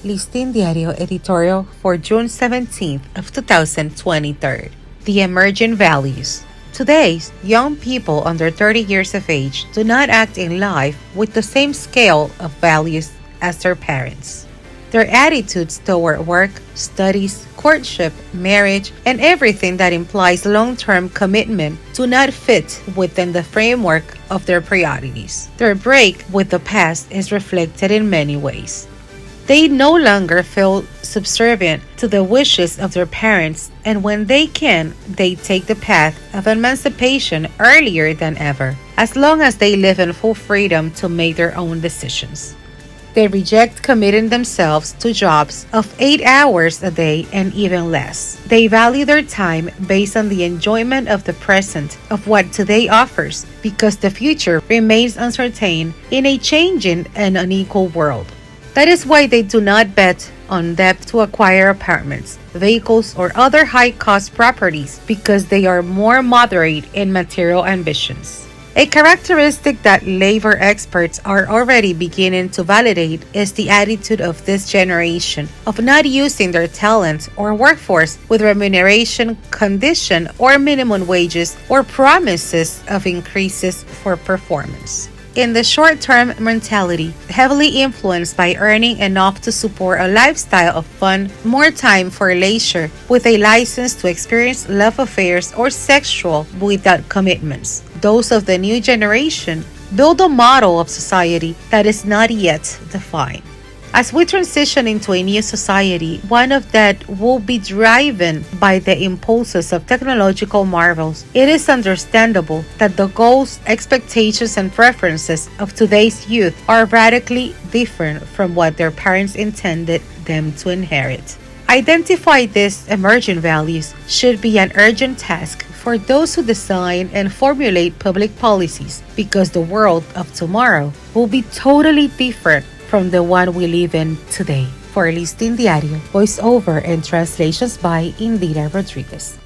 Listín Diario editorial for June 17th of 2023. The Emerging Values. Today's young people under 30 years of age do not act in life with the same scale of values as their parents. Their attitudes toward work, studies, courtship, marriage, and everything that implies long-term commitment do not fit within the framework of their priorities. Their break with the past is reflected in many ways. They no longer feel subservient to the wishes of their parents, and when they can, they take the path of emancipation earlier than ever, as long as they live in full freedom to make their own decisions. They reject committing themselves to jobs of 8 hours a day and even less. They value their time based on the enjoyment of the present, of what today offers, because the future remains uncertain in a changing and unequal world. That is why they do not bet on debt to acquire apartments, vehicles, or other high-cost properties, because they are more moderate in material ambitions. A characteristic that labor experts are already beginning to validate is the attitude of this generation of not using their talent or workforce with remuneration condition or minimum wages or promises of increases for performance. In the short-term mentality, heavily influenced by earning enough to support a lifestyle of fun, more time for leisure, with a license to experience love affairs or sexual without commitments. Those of the new generation build a model of society that is not yet defined. As we transition into a new society, one of that will be driven by the impulses of technological marvels, it is understandable that the goals, expectations, and preferences of today's youth are radically different from what their parents intended them to inherit. Identify these emerging values should be an urgent task for those who design and formulate public policies, because the world of tomorrow will be totally different from the one we live in today. For Listín Diario, voiceover and translations by Indira Rodriguez.